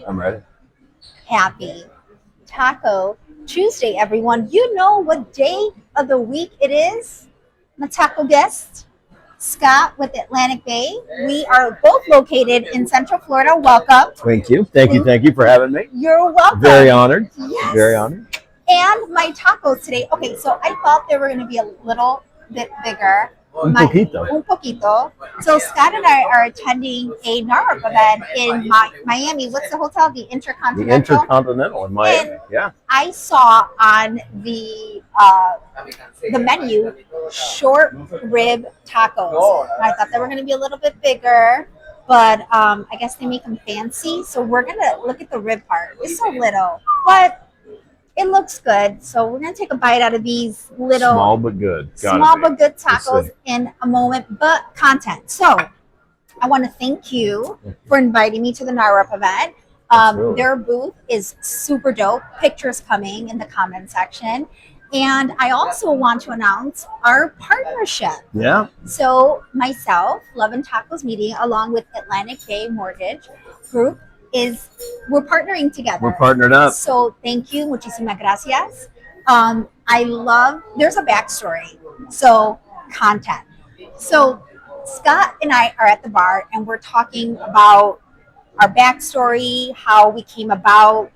I'm ready. Happy Taco Tuesday, everyone. You know what day of the week it is? My taco guest, Scott with Atlantic Bay. We are both located in Central Florida. Welcome. Thank you. Thank you for having me. You're welcome. Very honored. Yes. Very honored. And my tacos today. Okay, so I thought they were going to be a little bit bigger. Un poquito. Un poquito. So Scott and I are attending a NARP event in Miami. What's the hotel? The Intercontinental. The Intercontinental in Miami. And yeah. I saw on the menu short rib tacos. I thought they were going to be a little bit bigger, but I guess they make them fancy. So we're going to look at the rib part. It's so little, but it looks good. So we're going to take a bite out of these little small but good. Small but good tacos in a moment, but content. So I want to thank you for inviting me to the NARUP event. Their booth is super dope. Pictures coming in the comment section. And I also want to announce our partnership. Yeah. So myself, Love and Tacos Media, along with Atlantic Bay Mortgage Group, we're partnering together. We're partnered up. So thank you. Muchísimas gracias. There's a backstory. So content. So Scott and I are at the bar and we're talking about our backstory, how we came about.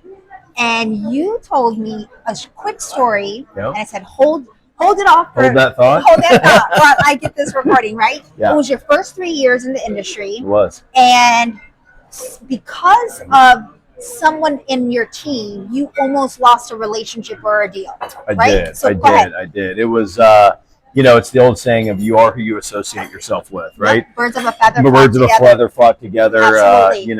And you told me a quick story. Yep. And I said, hold it off. Hold that thought. Hold that thought while I get this recording, right? Yeah. It was your first 3 years in the industry. It was. And because of someone in your team, you almost lost a relationship or a deal. I did. It was, it's the old saying of you are who you associate yourself with, right? Yep. Birds of a feather. Flock together. Absolutely.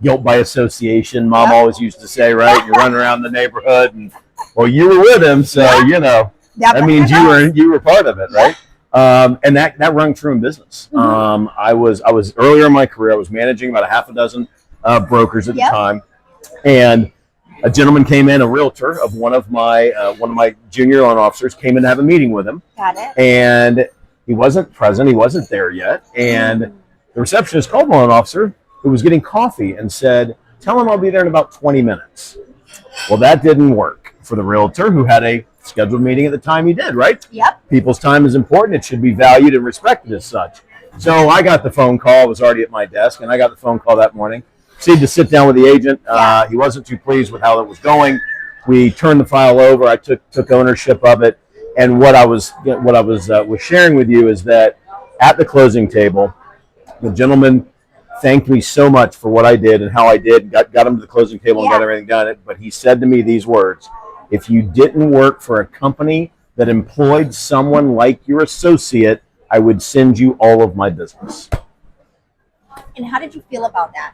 Guilt by association. Mom always used to say, right? You run around the neighborhood, and well, you were with him, so that means you were part of it, right? And that rung true in business. Mm-hmm. I was earlier in my career. I was managing about a half a dozen brokers at the time, and a gentleman came in, a realtor of one of my junior loan officers, came in to have a meeting with him. Got it. And he wasn't present. He wasn't there yet. And the receptionist called the loan officer, who was getting coffee, and said, "Tell him I'll be there in about 20 minutes." Well, that didn't work for the realtor, who had a scheduled meeting at the time he did, right? Yep. People's time is important. It should be valued and respected as such. So I got the phone call. I was already at my desk, and I got the phone call that morning. Proceeded to sit down with the agent. He wasn't too pleased with how it was going. We turned the file over. I took ownership of it. And what I was sharing with you is that at the closing table, the gentleman thanked me so much for what I did and how I did. Got him to the closing table and got everything done. But he said to me these words: "If you didn't work for a company that employed someone like your associate, I would send you all of my business." And how did you feel about that?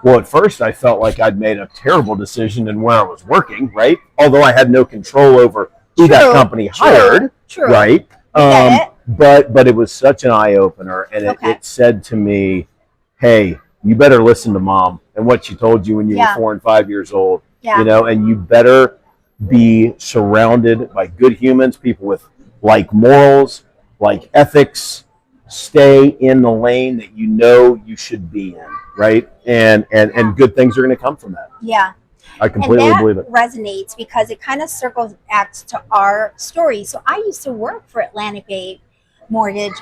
Well, at first I felt like I'd made a terrible decision in where I was working, right? Although I had no control over who that company hired, right? But it was such an eye-opener, and it said to me, "Hey, you better listen to Mom and what she told you when you were 4 and 5 years old, and you better be surrounded by good humans, people with like morals, like ethics. Stay in the lane that you should be in, right? And good things are going to come from that." Yeah. I completely believe it. Resonates because it kind of circles back to our story. So I used to work for Atlantic Bay Mortgage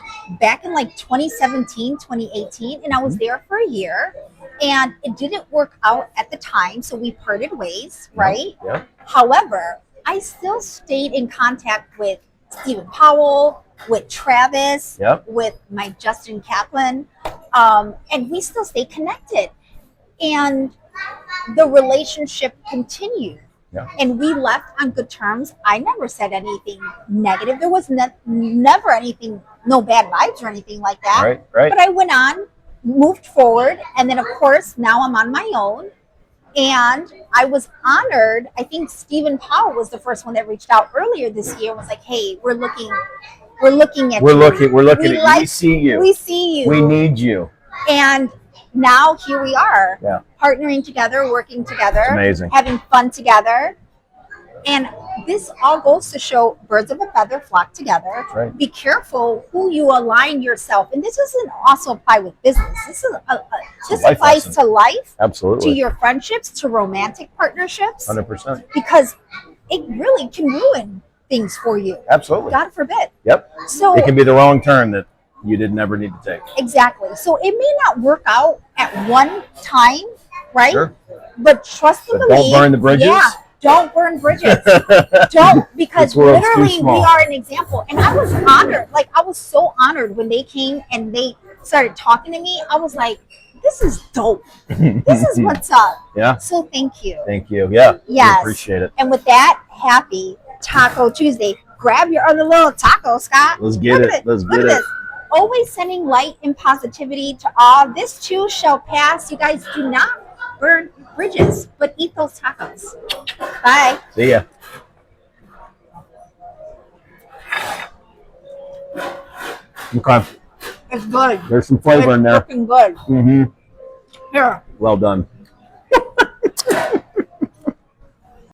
back in like 2017, 2018, and I was there for a year, and it didn't work out at the time, so we parted ways, right? Yeah. However, I still stayed in contact with Stephen Powell, with Travis, with my Justin Kaplan, and we still stay connected. And the relationship continued. Yeah. And we left on good terms. I never said anything negative. There was never anything, no bad vibes or anything like that. Right. But I went on, moved forward, and then of course now I'm on my own. And I was honored. I think Stephen Powell was the first one that reached out earlier this year and was like, "Hey, we're looking at you. We're looking at you. We see you. We see you. We need you." And now here we are, Yeah. partnering together, working together, It's amazing. having fun together. And this all goes to show birds of a feather flock together. That's right. Be careful who you align yourself. And this doesn't also apply with business. This life applies lesson. to life, Absolutely. to your friendships, to romantic partnerships. 100%. Because it really can ruin things for you. Absolutely. God forbid. Yep. So It can be the wrong turn that you did never need to take. exactly. So it may not work out at one time, right? Sure. But trust and But believe. don't burn the bridges. Yeah. Don't burn bridges. Don't, because This world's too literally we small. are an example. And I was honored. Like, I was so honored when they came and they started talking to me. I was like, this is dope. This is what's up. Yeah. So thank you. Thank you. Yeah. Yes. We appreciate it. And with that, happy Taco Tuesday. Grab your other little taco, Scott. Let's get Look it. at Let's Look get at it. this. Always sending light and positivity to all. This too shall pass. You guys do not burn bridges, but eat those tacos. Bye. See ya. Okay. It's good. There's some flavor in there. It's freaking good. Mm-hmm. Here. Well done.